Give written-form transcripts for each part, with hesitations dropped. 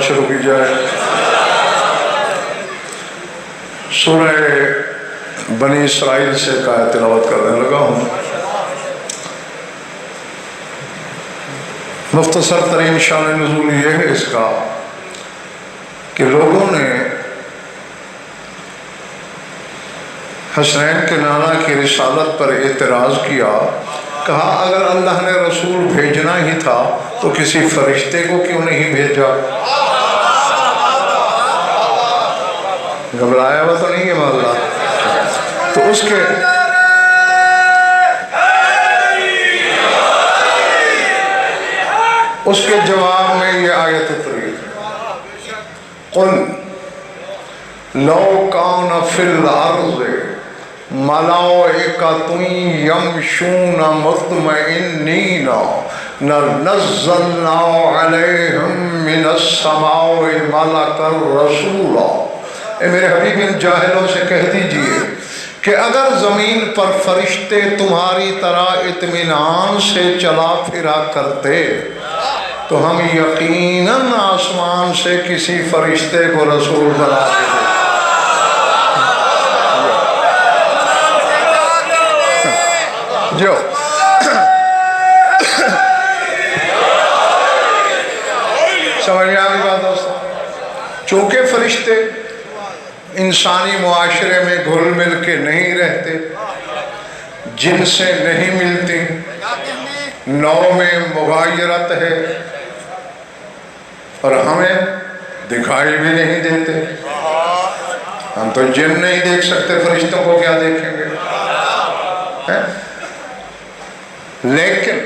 شروع کی جائے۔ سورہ بنی اسرائیل سے کا تلاوت کرنے لگا ہوں۔ مختصر ترین شان نزول یہ ہے اس کا کہ لوگوں نے حسنین کے نانا کی رسالت پر اعتراض کیا، کہا اگر اللہ نے رسول بھیجنا ہی تھا تو کسی فرشتے کو کیوں نہیں بھیجا؟ گھبرایا ہوا تو نہیں ہے مولا؟ تو اس کے جواب میں یہ آیت اتری، قل لو کان فی الارض ملائکۃ یمشون مطمئنین لنزلنا علیہم من السماء ملکا رسولا۔ اے میرے حبیب ان جاہلوں سے کہہ دیجئے کہ اگر زمین پر فرشتے تمہاری طرح اطمینان سے چلا پھرا کرتے تو ہم یقیناً آسمان سے کسی فرشتے کو رسول بنا دیتے۔ جو سمجھ میں آگئی بات دوستو؟ چونکہ فرشتے انسانی معاشرے میں گھل مل کے نہیں رہتے، جن سے نہیں ملتی، نو میں مغایرت ہے، اور ہمیں دکھائی بھی نہیں دیتے۔ ہم تو جن نہیں دیکھ سکتے، فرشتوں کو کیا دیکھیں گے؟ لیکن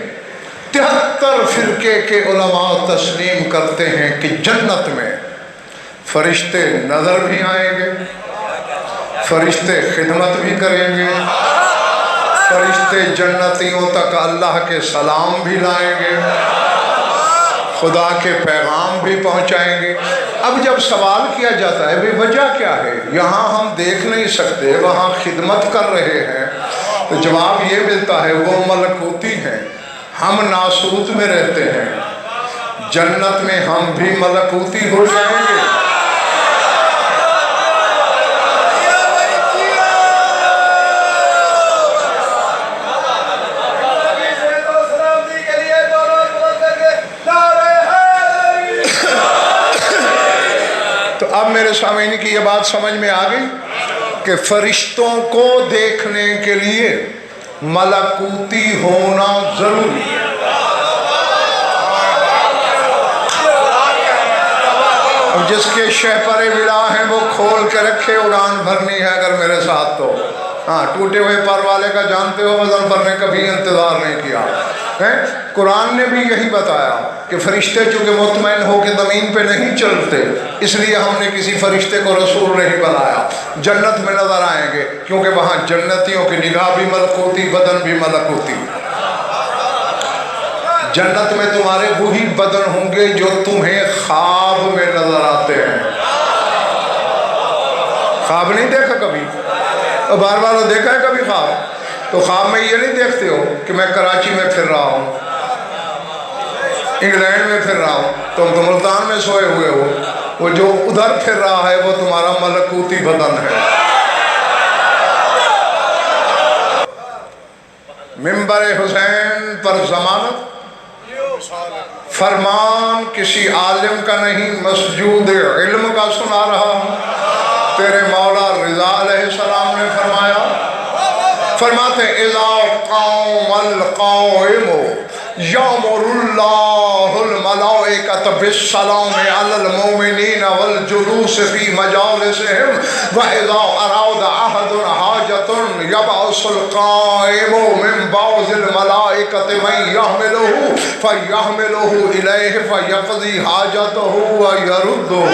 73 فرقے کے علماء تسلیم کرتے ہیں کہ جنت میں فرشتے نظر بھی آئیں گے، فرشتے خدمت بھی کریں گے، فرشتے جنتیوں تک اللہ کے سلام بھی لائیں گے، خدا کے پیغام بھی پہنچائیں گے۔ اب جب سوال کیا جاتا ہے بھئی وجہ کیا ہے، یہاں ہم دیکھ نہیں سکتے، وہاں خدمت کر رہے ہیں، تو جواب یہ ملتا ہے وہ ملکوتی ہیں، ہم ناسوت میں رہتے ہیں، جنت میں ہم بھی ملکوتی ہو جائیں گے۔ تو اب میرے سامعین کی یہ بات سمجھ میں آ گئی کہ فرشتوں کو دیکھنے کے لیے ملکوتی ہونا ضروری ہے۔ اب جس کے شہپر ولا ہیں وہ کھول کے رکھے، اڑان بھرنی ہے اگر میرے ساتھ تو۔ ہاں، ٹوٹے ہوئے پر والے کا جانتے ہو، وزن پر نے کبھی انتظار نہیں کیا۔ قرآن نے بھی یہی بتایا کہ فرشتے چونکہ مطمئن ہو کے زمین پہ نہیں چلتے، اس لیے ہم نے کسی فرشتے کو رسول نہیں بنایا۔ جنت میں نظر آئیں گے کیونکہ وہاں جنتیوں کی نگاہ بھی ملکوتی، بدن بھی ملکوتی۔ جنت میں تمہارے وہی بدن ہوں گے جو تمہیں خواب میں نظر آتے ہیں۔ خواب نہیں دیکھا کبھی؟ بار بار دیکھا ہے کبھی خواب؟ تو خواب میں یہ نہیں دیکھتے ہو کہ میں کراچی میں پھر رہا ہوں، انگلینڈ میں پھر رہا ہوں، تم تو ملتان میں سوئے ہوئے ہو، وہ جو ادھر پھر رہا ہے وہ تمہارا ملکوتی بدن ہے۔ منبر حسین پر ضمانت، فرمان کسی عالم کا نہیں، مسجود علم کا سنا رہا ہوں۔ تیرے مولا رضا علیہ السلام نے فرمایا، فرماتے اذا قام القائم یامر اللہ الملائکۃ بالسلام علی المؤمنین والجلوس فی مجالسہم واذا اراد احد حاجۃ یبعث القائم من بعض الملائکۃ من یحملہ فیحملہ الیہ فیقضی حاجتہ ویردہ۔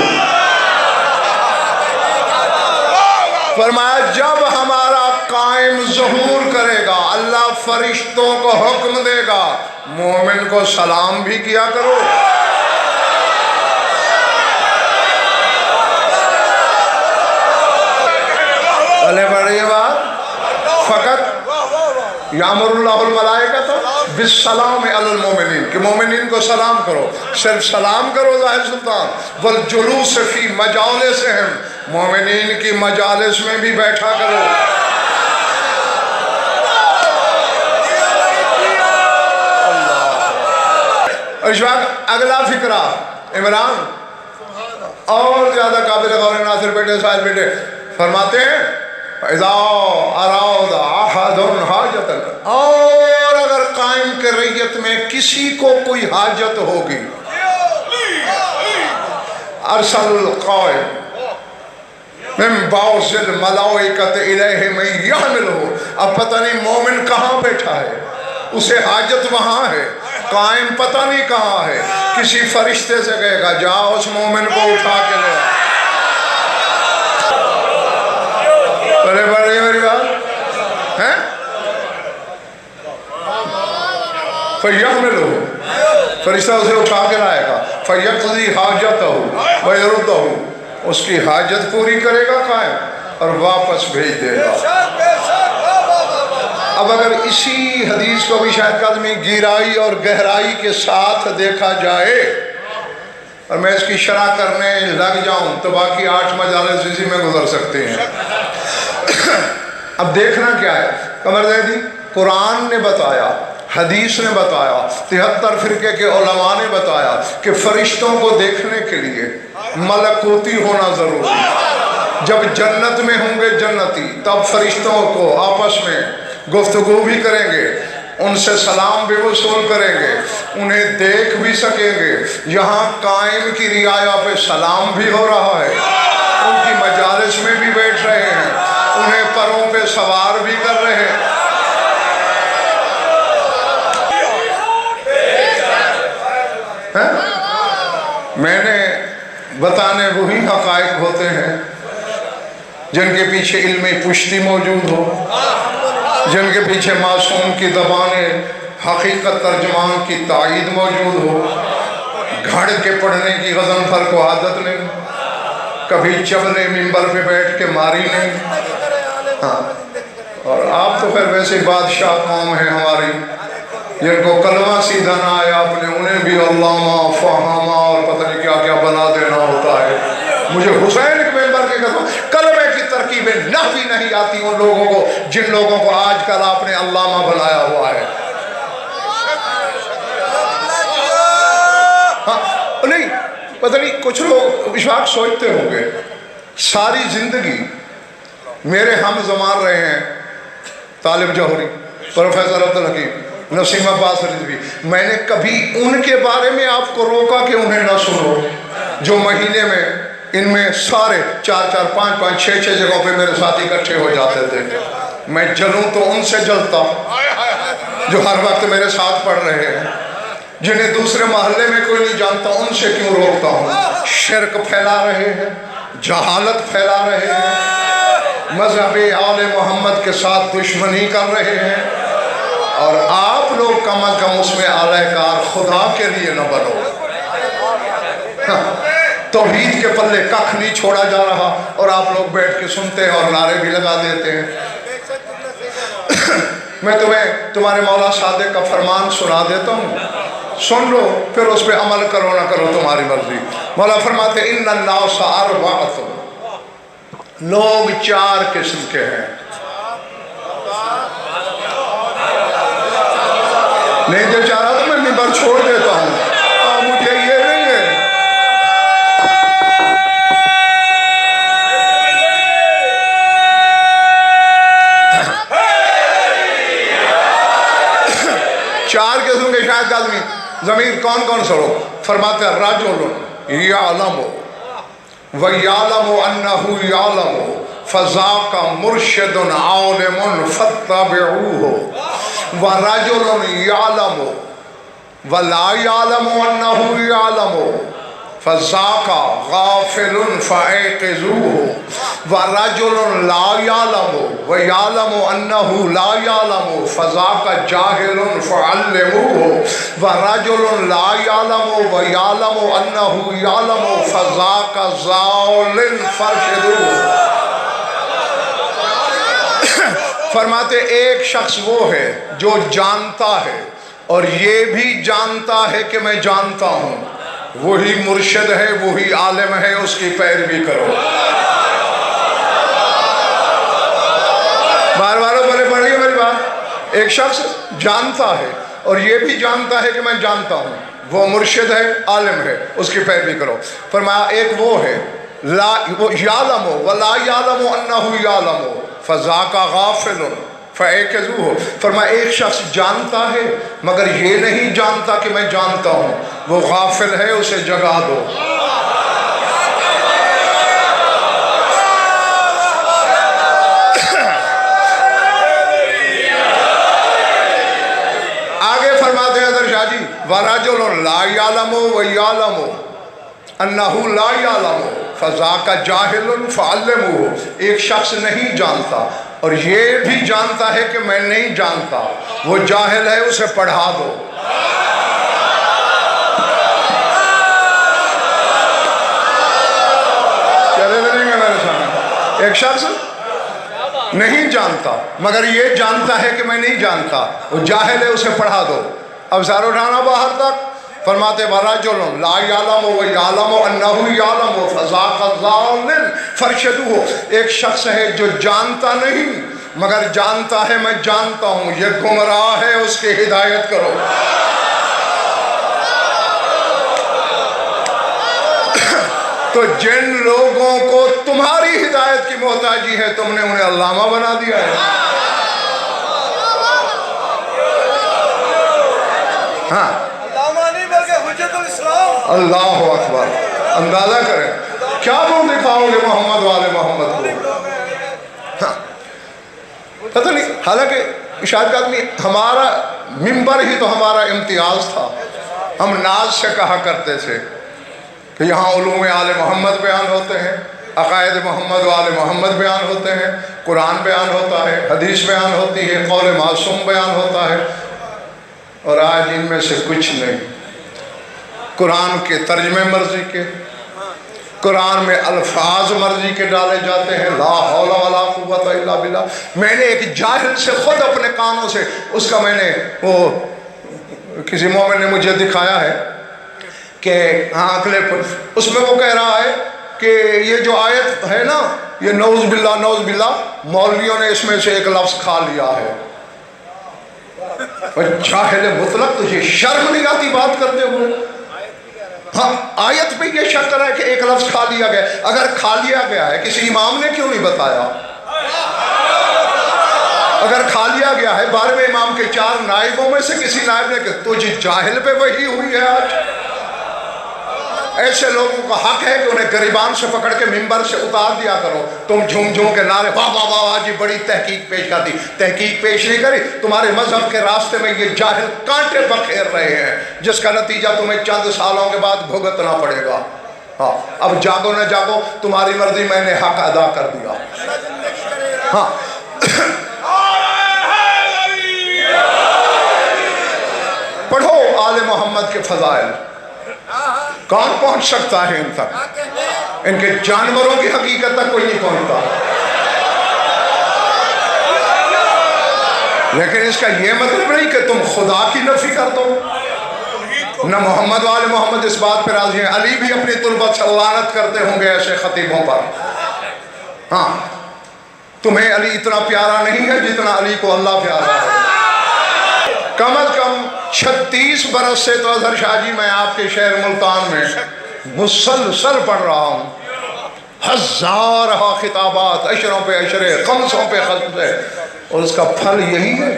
فرمایا جب ہمارا قائم ظہور کرے گا، اللہ فرشتوں کو حکم دے گا مومن کو سلام بھی کیا کرو۔ بڑی بات، فقط یامر اللہ الملائکۃ بالسلام علی المومنین کہ مومنین کو سلام کرو، صرف سلام کرو ظاہر سلطان، والجلوس فی مجالسہم، مومنین کی مجالس میں بھی بیٹھا کرو۔ اس وقت اگلا فکرہ عمران اور زیادہ قابل غور ناصر بیٹے سائل بیٹے فرماتے ہیں اذا اراد احد حاجتا، اور اگر قائم کے ریت میں کسی کو کوئی حاجت ہوگی، ارسل القائم من بعض الملائکۃ الیہ من یحملہ، اب پتہ نہیں مومن کہاں بیٹھا ہے، اسے حاجت وہاں ہے، قائم پتہ نہیں کہاں ہے، کسی فرشتے سے کہے گا جا اس مومن کو اٹھا کے لے۔ بڑے بڑے میری بات ہے، فَيَحْمِلُهُ، فرشتہ اسے اٹھا کے لائے گا، فَيَقْضِي حَاجَتَهُ وَيَرُدَّهُ، اس کی حاجت پوری کرے گا قائم اور واپس بھیج دے گا۔ اب اگر اسی حدیث کو بھی شاید آدمی گہرائی اور گہرائی کے ساتھ دیکھا جائے اور میں اس کی شرح کرنے لگ جاؤں تو باقی 8 مجالس اسی میں گزر سکتے ہیں۔ اب دیکھنا کیا ہے، قمر زیدی قرآن نے بتایا، حدیث نے بتایا، 73 فرقے کے علماء نے بتایا کہ فرشتوں کو دیکھنے کے لیے ملکوتی ہونا ضروری ہے۔ جب جنت میں ہوں گے جنتی تب فرشتوں کو آپس میں گفتگو بھی کریں گے، ان سے سلام بھی وصول کریں گے، انہیں دیکھ بھی سکیں گے۔ یہاں قائم کی رعایا پہ سلام بھی ہو رہا ہے، ان کی مجالس میں بھی بیٹھ رہے ہیں، انہیں پروں پہ سوار بھی کر رہے ہیں۔ میں نے بتانے وہی حقائق ہوتے ہیں جن کے پیچھے علمی پشتی موجود ہو، جن کے پیچھے معصوم کی زبان حقیقت ترجمان کی تائید موجود ہو۔ گھڑ کے پڑھنے کی غضن پر کو عادت نہیں، کبھی چبلے منبر پہ بیٹھ کے ماری نہیں۔ ہاں، اور آپ تو پھر ویسے بادشاہ قوم ہیں ہماری، جن کو کلمہ سیدھا نہ آیا آپ نے انہیں بھی علامہ فہامہ اور پتہ نہیں کیا کیا بنا دینا ہوتا ہے۔ مجھے حسین کے ممبر کے قسم کلمے کی ترکیبیں نحوی نہیں آتی ان لوگوں کو جن لوگوں کو آج کل آپ نے علامہ بنایا ہوا ہے۔ ہاں نہیں پتہ نہیں کچھ لوگ اس وقت سوچتے ہوں گے ساری زندگی میرے ہم زمان رہے ہیں طالب جوہری، پروفیسر عبدالحکیم، نسیم عباس رضوی، میں نے کبھی ان کے بارے میں آپ کو روکا کہ انہیں نہ سنو، جو مہینے میں ان میں سارے 4 5 5 6 جگہوں پہ میرے ساتھی اکٹھے ہو جاتے تھے۔ میں جلوں تو ان سے جلتا جو ہر وقت میرے ساتھ پڑھ رہے ہیں، جنہیں دوسرے محلے میں کوئی نہیں جانتا ان سے کیوں روکتا ہوں؟ شرک پھیلا رہے ہیں، جہالت پھیلا رہے ہیں، مذہب آل محمد کے ساتھ دشمنی کر رہے ہیں، اور آپ لوگ کم از کم اس میں اعلی کار خدا کے لیے نہ بنو۔ توحید کے پلے ککھ نہیں چھوڑا جا رہا اور آپ لوگ بیٹھ کے سنتے ہیں اور نعرے بھی لگا دیتے ہیں۔ میں تمہیں تمہارے مولا صادق کا فرمان سنا دیتا ہوں، سن لو پھر اس پہ عمل کرو نہ کرو تمہاری مرضی۔ مولا فرماتے ہیں ان الناس اربعۃ، لوگ 4 قسم کے ہیں۔ نہیں جو چاہ رہا تو میں منبر چھوڑ دیتا ہوں، مجھے یہ نہیں ہے۔ 4 قسم کے شاید آدمی ضمیر کون کون سڑو فرماتے ہیں رجل یعلم ویعلم انہ یعلم فذاک مرشد عالم فاتبعوہ، ورجل یعلم ولا یعلم انہ یعلم فذاک غافل فایقظوہ، ورجل لا یعلم ویعلم انہ لا یعلم فذاک جاہل فعلموہ، ورجل لا یعلم ویعلم انہ یعلم فذاک ضال فارشدوہ۔ فرماتے ایک شخص وہ ہے جو جانتا ہے اور یہ بھی جانتا ہے کہ میں جانتا ہوں، وہی مرشد ہے، وہی عالم ہے، اس کی پیروی کرو۔ بار باروں بڑے پڑھیے میری بات۔ ایک شخص جانتا ہے اور یہ بھی جانتا ہے کہ میں جانتا ہوں، وہ مرشد ہے، عالم ہے، اس کی پیروی کرو۔ فرمایا ایک وہ ہے وہ یعلم ولا یعلم انہ یعلم فذاک غافل فاعکذوہ۔ فرمایا ایک شخص جانتا ہے مگر یہ نہیں جانتا کہ میں جانتا ہوں، وہ غافل ہے، اسے جگا دو۔ آگے فرماتے ہیں حضرت شاہ جی وَرَجُلٌ لَا يَعْلَمُ وَيَعْلَمُ أَنَّهُ لَا يَعْلَمُ فَذَاكَ جَاهِلٌ فَعَلِّمُهُ۔ ایک شخص نہیں جانتا اور یہ بھی جانتا ہے کہ میں نہیں جانتا، وہ جاہل ہے، اسے پڑھا دو۔ چلے دیں گے میرے سامنے؟ ایک شخص نہیں جانتا مگر یہ جانتا ہے کہ میں نہیں جانتا، وہ جاہل ہے، اسے پڑھا دو۔ اب سار اٹھانا باہر تک۔ فرماتے وَرَجُلٌ لَا يَعْلَمُ وَيَعْلَمُ أَنَّهُ يَعْلَمُ فَذَاكَ ضَالٌ فَارْشَدُوهُ۔ ایک شخص ہے جو جانتا نہیں مگر جانتا ہے میں جانتا ہوں، یہ گمراہ ہے، اس کی ہدایت کرو۔ تو جن لوگوں کو تمہاری ہدایت کی محتاجی ہے تم نے انہیں علامہ بنا دیا ہے۔ ہاں اللہ اکبر۔ اندازہ کریں کیا وہ دکھاؤ گے محمد والے محمد کو؟ ہاں پتہ نہیں، حالانکہ اشارت کا آدمی ہمارا ممبر ہی تو ہمارا امتیاز تھا۔ ہم ناز سے کہا کرتے تھے کہ یہاں علوم آل محمد بیان ہوتے ہیں، عقائد محمد و آل محمد بیان ہوتے ہیں، قرآن بیان ہوتا ہے، حدیث بیان ہوتی ہے، قول معصوم بیان ہوتا ہے، اور آج ان میں سے کچھ نہیں۔ قرآن کے ترجمے مرضی کے، قرآن میں الفاظ مرضی کے ڈالے جاتے ہیں، لا حول ولا قوت الا باللہ۔ میں نے ایک جاہل سے خود اپنے کانوں سے اس کا میں نے وہ کسی مومن نے مجھے دکھایا ہے کہ ہاں کلپ، اس میں وہ کہہ رہا ہے کہ یہ جو آیت ہے نا، یہ نعوذ باللہ نعوذ باللہ، مولویوں نے اس میں سے ایک لفظ کھا لیا ہے۔ جاہل مطلق، تجھے شرم نہیں آتی بات کرتے ہوئے؟ ہاں آیت پہ یہ شک کرا ہے کہ ایک لفظ کھا لیا گیا، اگر کھا لیا گیا ہے کسی امام نے کیوں نہیں بتایا؟ اگر کھا لیا گیا ہے 12ویں امام کے 4 نائبوں میں سے کسی نائب نے کہ تجھے جاہل پہ وحی ہوئی ہے آج؟ ایسے لوگوں کا حق ہے کہ انہیں گریبان سے پکڑ کے ممبر سے اتار دیا کرو۔ تم جھوم جھوم کے نعرے واہ واہ واہ جی بڑی تحقیق پیش کر دی، تحقیق پیش نہیں کری، تمہارے مذہب کے راستے میں یہ جاہل کانٹے بکھیر رہے ہیں جس کا نتیجہ تمہیں چند سالوں کے بعد بھگتنا پڑے گا۔ ہاں اب جاگو نہ جاگو تمہاری مرضی، میں نے حق ادا کر دیا۔ ہاں پڑھو آل محمد کے فضائل، کون پہنچ سکتا ہے ان تک؟ ان کے جانوروں کی حقیقت تک کوئی نہیں پہنچتا۔ لیکن اس کا یہ مطلب نہیں کہ تم خدا کی نفی کر دو۔ نہ محمد والے محمد اس بات پہ راضی ہیں، علی بھی اپنی تربت سے لعنت کرتے ہوں گے ایسے خطیبوں پر۔ ہاں تمہیں علی اتنا پیارا نہیں ہے جتنا علی کو اللہ پیارا ہے۔ کم از کم 36 برس سے تو اظہر شاہ جی میں آپ کے شہر ملتان میں مسلسل پڑھ رہا ہوں، ہزارہ خطابات، عشروں پہ عشرے، خمسوں پہ خمسے، اور اس کا پھل یہی ہے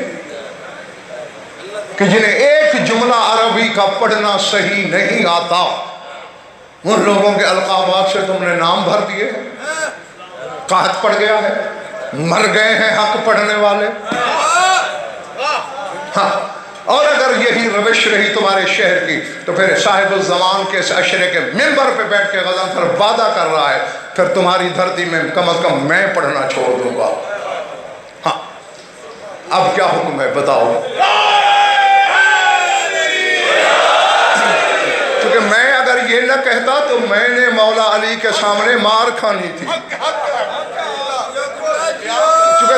کہ جنہیں ایک جملہ عربی کا پڑھنا صحیح نہیں آتا ان لوگوں کے القابات سے تم نے نام بھر دیے، قحط پڑ گیا ہے، مر گئے ہیں حق پڑھنے والے۔ ہاں اور اگر یہی روش رہی تمہارے شہر کی تو پھر صاحب الزمان کے اس عشرے کے منبر پہ بیٹھ کے غضنفر وعدہ کر رہا ہے پھر تمہاری دھرتی میں کم از کم میں پڑھنا چھوڑ دوں گا۔ ہاں اب کیا حکم ہے بتاؤ؟ کیونکہ میں اگر یہ نہ کہتا تو میں نے مولا علی کے سامنے مار کھانی تھی، چونکہ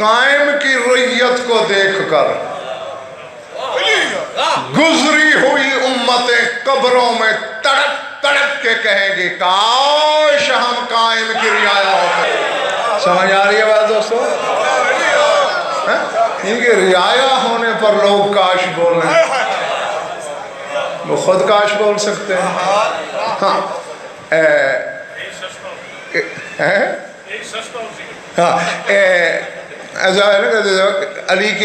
قائم کی رعیت کو دیکھ کر گزری ہوئی امتیں قبروں میں تڑپ تڑپ کے کہیں گی کاش ہم قائم کی رعایا ہوتے. سمجھ آ رہی ہے بات دوستو؟ ان کے رعایا ہونے پر لوگ کاش بول رہے ہیں. وہ خود کاش بول سکتے ہیں. ہاں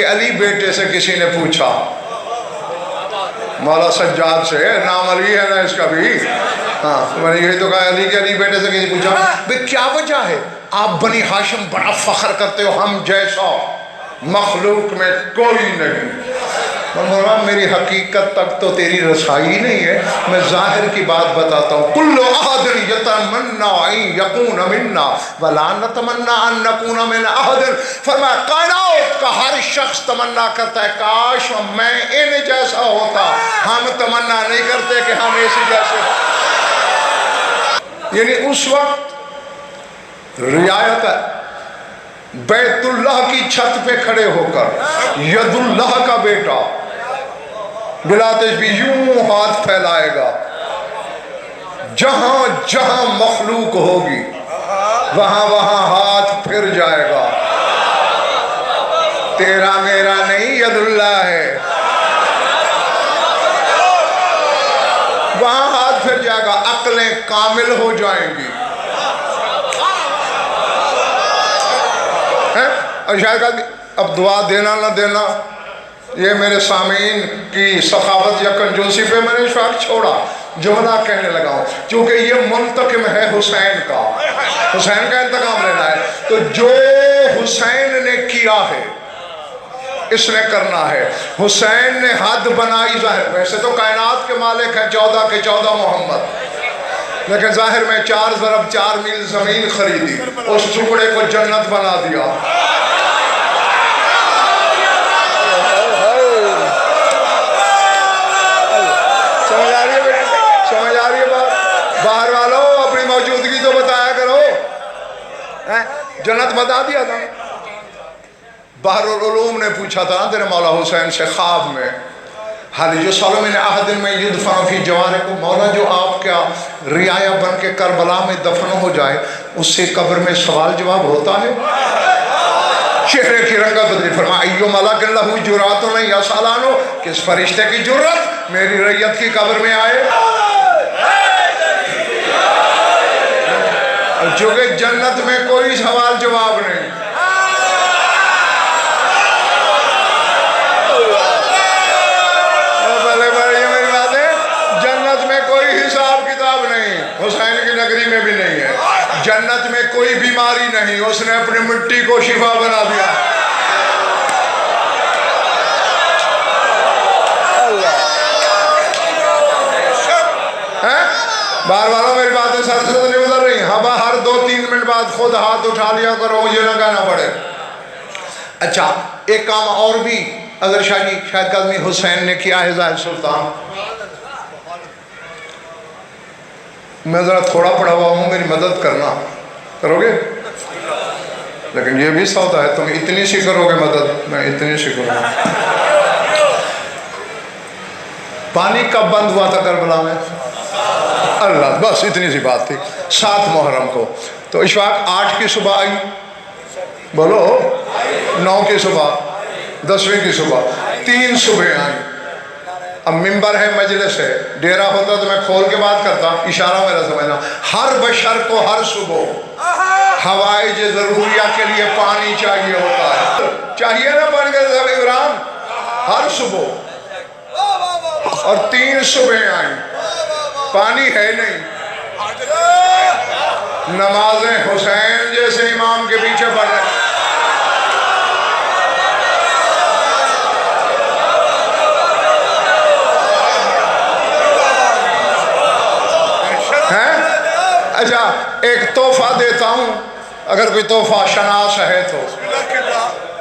علی بیٹے سے کسی نے پوچھا, مولا سجاد سے, نام علی ہے نا اس کا بھی, ہاں میں نے یہی تو کہا, علی بیٹے سے کسی نے پوچھا بھئی کیا وجہ ہے آپ بنی ہاشم بڑا فخر کرتے ہو, ہم جیسا مخلوق میں کوئی نہیں. میری حقیقت تک تو تیری رسائی نہیں ہے, میں ظاہر کی بات بتاتا ہوں. کل احد یتمنی ان یکون منا ولا نتمنی ان نکون من احد. فرمایا کائنات کا ہر شخص تمنا کرتا ہے کاش میں ان جیسا ہوتا, ہم تمنا نہیں کرتے کہ ہم ایسے جیسے. یعنی اس وقت رعایت بیت اللہ کی چھت پہ کھڑے ہو کر ید اللہ کا بیٹا بلا تشبیہ یوں ہاتھ پھیلائے گا, جہاں جہاں مخلوق ہوگی وہاں وہاں ہاتھ پھر جائے گا. تیرا میرا نہیں, ید اللہ ہے. وہاں ہاتھ پھر جائے گا, عقلیں کامل ہو جائیں گی. اور شاید اب دعا دینا نہ دینا یہ میرے سامعین کی سخاوت یا کنجوسی پہ میں نے شاید چھوڑا, جملہ کہنے لگا ہوں کیونکہ یہ منتقم ہے حسین کا, حسین کا انتقام لینا ہے. تو جو حسین نے کیا ہے اس نے کرنا ہے. حسین نے حد بنائی ظاہر, ویسے تو کائنات کے مالک ہیں 14 کے 14 محمد, لیکن ظاہر میں 4 ضرب 4 میل زمین خریدی, اس ٹکڑے کو جنت بنا دیا. سمجھ آ رہی ہے بات؟ باہر والوں اپنی موجودگی تو بتایا کرو, جنت بتا دیا تھا. بحر العلوم نے پوچھا تھا نا تیرے مولا حسین سے خواب میں, حال یسأل من احد من یدفن فی جوارکم, مولا جو آپ کا رعایا بن کے کربلا میں دفن ہو جائے اس سے قبر میں سوال جواب ہوتا ہے. چہرے کی رنگت بدلی, فرمایا ایو ملک لہ جرات یسأل عنہ, کس فرشتے کی جرات میری رعیت کی قبر میں آئے. چونکہ جنت میں کوئی سوال جواب نہیں. حسین کی نگری میں بھی نہیں ہے, جنت میں کوئی بیماری نہیں, اس نے اپنی مٹی کو شفا بنا دیا. بار باروں میری باتیں سر سے تو نہیں گزر رہی, ہوا ہر 2-3 منٹ بعد خود ہاتھ اٹھا لیا کرو, یہ نہ کہنا پڑے. اچھا ایک کام اور بھی اگر شاید قدمی حسین نے کیا ہے زاہد سلطان, میں ذرا تھوڑا پڑھا ہوا ہوں, میری مدد کرنا کرو گے؟ لیکن یہ بھی سودا ہے, تم اتنی سی کرو گے مدد, میں اتنی سی کروں گا. پانی کب بند ہوا تھا کربلا میں؟ اللہ, بس اتنی سی بات تھی. 7 محرم کو تو اشفاق 8 کی صبح آئی, بولو 9 کی صبح, 10ویں کی صبح, 3 صبح آئی. اب ممبر ہے, مجلس ہے, ڈیرا ہوتا تو میں کھول کے بات کرتا, اشارہ میرا سمجھنا. ہر بشر کو ہر صبح حوائج ضروریہ کے لیے پانی چاہیے ہوتا ہے, چاہیے نا پانی کا صاحب عمران, ہر صبح. اور 3 صبح آئیں, پانی ہے نہیں. نمازیں حسین جیسے امام کے پیچھے پڑھ رہے. اچھا ایک تحفہ دیتا ہوں, اگر کوئی تحفہ شناس ہے تو.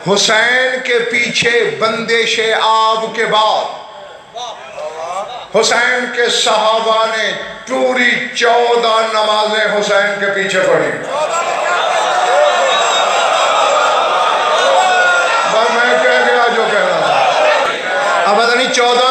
حسین کے پیچھے بندش آب کے بعد حسین کے صحابہ نے پوری 14 نمازیں حسین کے پیچھے پڑھی. 14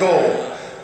2,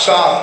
7,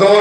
2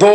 2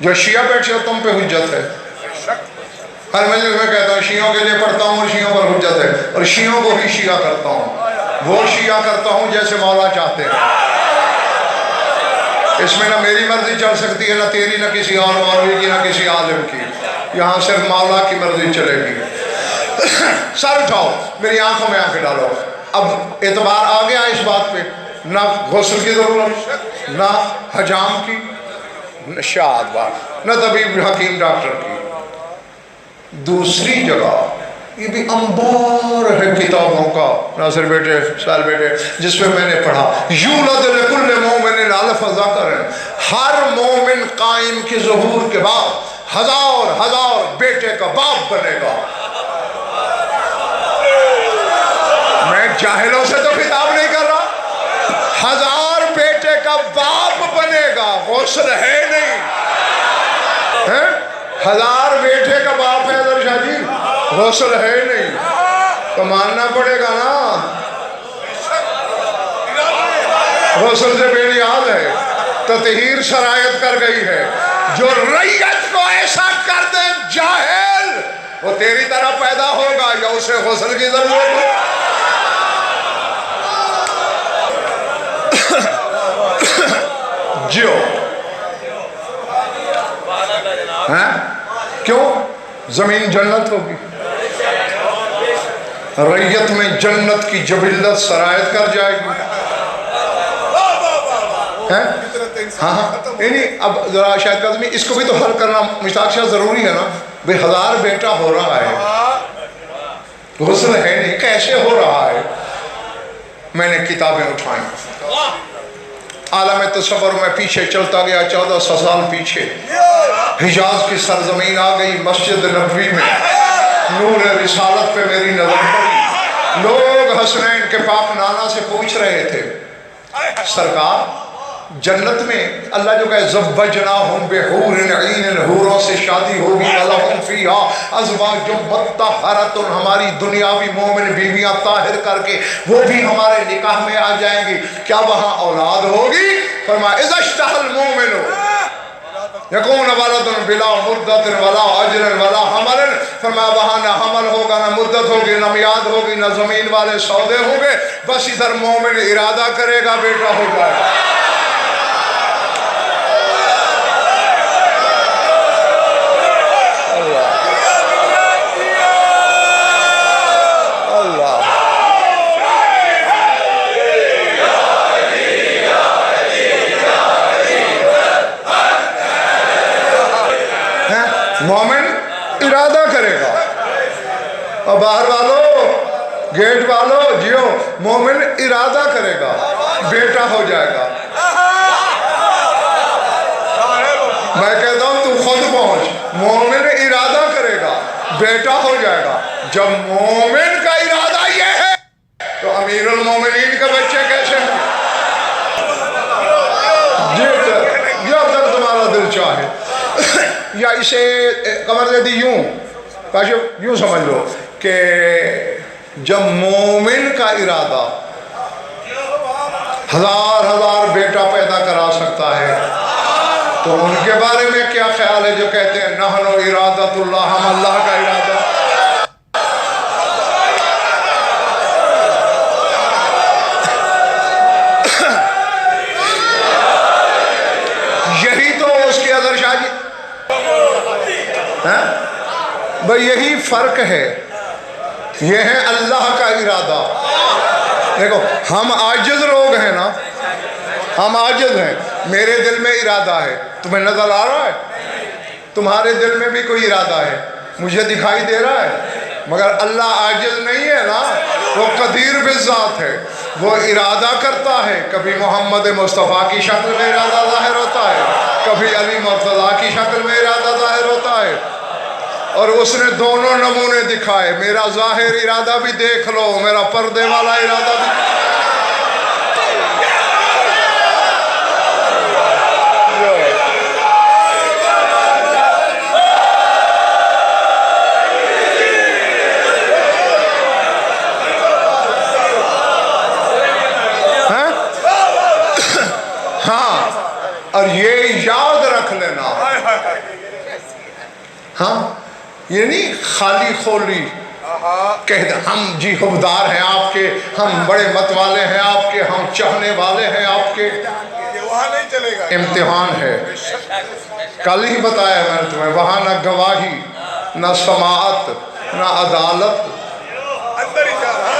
جو شیعہ بیٹھے ہو تم پہ حجت ہے. ہر مجلس میں کہتا ہوں شیعوں کے لیے پڑھتا ہوں اور شیعوں پر حجت ہے، اور شیعوں کو بھی شیعہ کرتا ہوں، وہ شیعہ کرتا ہوں جیسے مولا چاہتے ہیں. اس میں نہ میری مرضی چل سکتی ہے، نہ تیری، نہ کسی اور مولوی کی، نہ کسی عالم کی. یہاں صرف مولا کی مرضی چلے گی. سر اٹھاؤ، میری آنکھوں میں آنکھیں ڈالو. اب اعتبار آ گیا اس بات پہ، نہ غسل کی ضرورت، نہ حجام کی، نہ شاد بات، نہ طبیب حکیم ڈاکٹر کی. دوسری جگہ یہ بھی انبار ہے کتابوں کا ناصر بیٹے، سال بیٹے، جس میں نے پڑھا یولد لکل مومن الف ذکر، ہر مومن قائم کے ظہور کے بعد ہزار بیٹے کا باپ بنے گا. میں جاہلوں سے تو خطاب نہیں کر رہا، 1000 بیٹے کا باپ بنے گا. غسل ہے نہیں، 1000 بیٹے کا باپ ہے حیدر شاہ جی، غسل ہے نہیں، تو ماننا پڑے گا نا. غسل سے بے نیاز ہے، تطہیر شرائط کر گئی ہے. جو ریت کو ایسا کر دے جاہل، وہ تیری طرح پیدا ہوگا یا اسے غسل کی ضرورت ہے؟ جیو کیوں؟ زمین جنت ہوگی، ریت میں جنت کی جبلت سرایت کر جائے گی. ہاں اب ذرا شاید قدمی اس کو بھی تو حل کرنا مشتاق شاہ ضروری ہے نا. بھئی 1000 بیٹا ہو رہا ہے، غسل ہے نہیں، کیسے ہو رہا ہے؟ میں نے کتابیں اٹھائیں، عالم تصور میں پیچھے چلتا گیا. 1400 سال پیچھے حجاز کی سرزمین آ گئی. مسجد نبوی میں نور رسالت پہ میری نظر پڑی. لوگ حسنین کے پاک نانا سے پوچھ رہے تھے، سرکار جنت میں اللہ جو کہے زوجناہم بحور عین، حوروں سے شادی ہوگی، ولہم فیہا ازواج مطہرۃ، ہماری دنیاوی مومن بیویاں طاہر کر کے وہ بھی ہمارے نکاح میں آ جائیں گی، کیا وہاں اولاد ہوگی؟ فرمایا اذا اشتہى المؤمن یکون ولد بلا مدت ولا اجر ولا حمل. فرمایا وہاں نہ حمل ہوگا، نہ مدت ہوگی، نہ میعاد ہوگی، نہ زمین والے سودے ہوں گے، بس ادھر مومن ارادہ کرے گا بیٹا ہو جائے گا. مومن ارادہ کرے گا. اور باہر والو، گیٹ والو جیو، مومن ارادہ کرے گا بیٹا ہو جائے گا. میں کہتا ہوں تو خود پہنچ، مومن ارادہ کرے گا بیٹا ہو جائے گا. جب مومن کا ارادہ یہ ہے تو امیر المومنین کا بچے کیسے ہیں؟ جب تک تمہارا دل چاہے. یا اسے قمر زیدی یوں سمجھ لو کہ جب مومن کا ارادہ 1000 بیٹا پیدا کرا سکتا ہے تو ان کے بارے میں کیا خیال ہے جو کہتے ہیں نحن ارادت اللہ، ہم اللہ کا ارادہ. یہی تو اس کے حضرت شاہ جی بھئی یہی فرق ہے. یہ ہے اللہ کا ارادہ. دیکھو ہم عاجز لوگ ہیں نا، ہم عاجز ہیں. میرے دل میں ارادہ ہے، تمہیں نظر آ رہا ہے؟ تمہارے دل میں بھی کوئی ارادہ ہے، مجھے دکھائی دے رہا ہے، مگر اللہ عاجز نہیں ہے نا، وہ قدیر بالذات ہے. وہ ارادہ کرتا ہے، کبھی محمد مصطفیٰ کی شکل میں ارادہ ظاہر ہوتا ہے، کبھی علی مرتضیٰ کی شکل میں ارادہ ظاہر ہوتا ہے. اور اس نے دونوں نمونے دکھائے، میرا ظاہر ارادہ بھی دیکھ لو، میرا پردے والا ارادہ بھی. اور یہ یاد رکھ لینا یہ نہیں خالی خولی کہہ ہم جی حبدار ہیں آپ کے، ہم بڑے مت والے ہیں آپ کے، ہم چاہنے والے ہیں آپ کے، یہ وہاں نہیں چلے گا۔ امتحان ہے۔ کل ہی بتایا میں نے تمہیں، وہاں نہ گواہی، نہ سماعت، نہ عدالت، اندر ہی جا رہا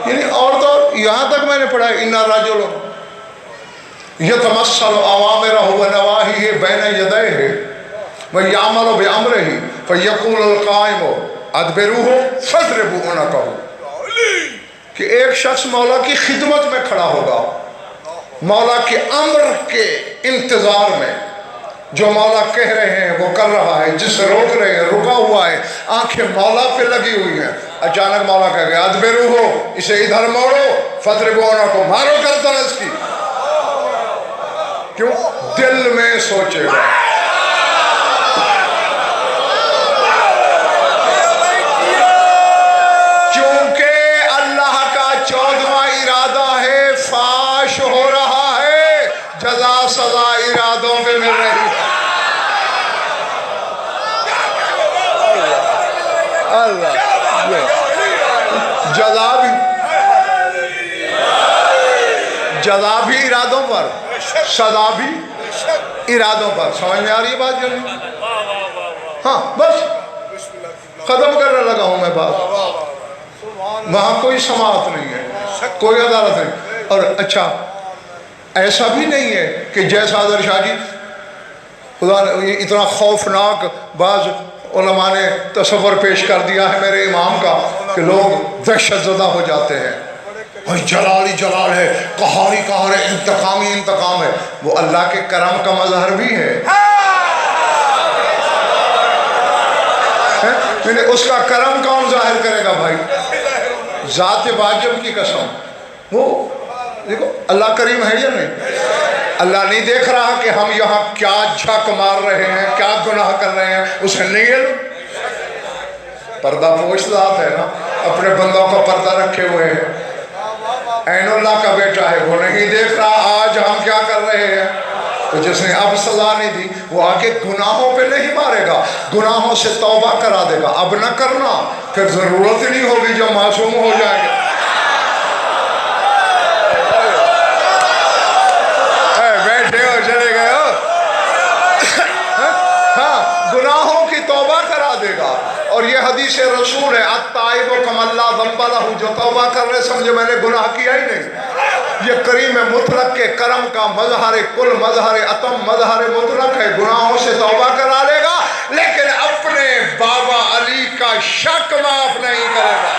یعنی اور تو یہاں تک میں نے پڑھا ہے اِنَّ الرَّجُلَ يَتَمَثَّلُ أَوَامِرَهُ وَنَوَاهِهِ بَيْنَ يَدَيْهِ وَيَعْمَلُ بِأَمْرِهِ فَيَقُولُ الْقَائِمُ أَدْبِرُوهُ فَاضْرِبُوا عُنُقَهُ کہ ایک شخص مولا کی خدمت میں کھڑا ہوگا، مولا کے امر کے انتظار میں، جو مولا کہہ رہے ہیں وہ کر رہا ہے، جس سے روک رہے ہیں رکا ہوا ہے، آنکھیں مولا پہ لگی ہوئی ہیں، اچانک مولا کہہ گیا ادبرو، اسے ادھر موڑو، فضربو عنقہ، مارو گردن اس کی۔ کیوں؟ دل میں سوچے گا، چونکہ اللہ کا 14واں ارادہ ہے، فاش ہو رہا ہے، جزا سزا ارادوں پہ مل رہی ہے۔ اللہ جزا بھی ارادوں پر، سزا بھی ارادوں پر۔ سمجھ میں آ رہی ہے بات جو نہیں؟ ہاں بس ختم کرنے لگا ہوں میں بات۔ وہاں کوئی سماعت نہیں ہے، کوئی عدالت نہیں۔ اور اچھا ایسا بھی نہیں ہے کہ جیسا حضرت شاہ جی خدا نے اتنا خوفناک بعض علماء نے تصور پیش کر دیا ہے میرے امام کا کہ لوگ دہشت زدہ ہو جاتے ہیں، اور جلال ہی جلال ہے، قہاری قہر ہے، انتقامی انتقام ہے۔ وہ اللہ کے کرم کا مظہر بھی ہے، یعنی اس کا کرم کون ظاہر کرے گا بھائی؟ ذات واجب کی قسم، وہ دیکھو اللہ کریم ہے یا نہیں؟ اللہ نہیں دیکھ رہا کہ ہم یہاں کیا جھک مار رہے ہیں، کیا گناہ کر رہے ہیں؟ اسے نہیں علم؟ پردہ پوش ذات ہے نا، اپنے بندوں کو پردہ رکھے ہوئے ہیں، عین اللہ کا بیٹا ہے، وہ نہیں دیکھ رہا آج ہم کیا کر رہے ہیں؟ تو جس نے اب سزا نہیں دی وہ آگے گناہوں پہ نہیں مارے گا، گناہوں سے توبہ کرا دے گا، اب نہ کرنا، پھر ضرورت ہی نہیں ہوگی جو معصوم ہو جائیں گے۔ بیٹھے ہو چلے گئے ہو، ہاں گناہوں کی توبہ کرا دے گا۔ اور یہ حدیث رسول ہے، التائب کمن لا ذنب لہ، جو توبہ کر رہے سمجھے میں نے گناہ کیا ہی نہیں۔ یہ کریم مطلق کے کرم کا مظہر کل، مظہر اتم، مظہر مطلق ہے، گناہوں سے توبہ کرا لے گا، لیکن اپنے بابا علی کا شک معاف نہیں کرے گا۔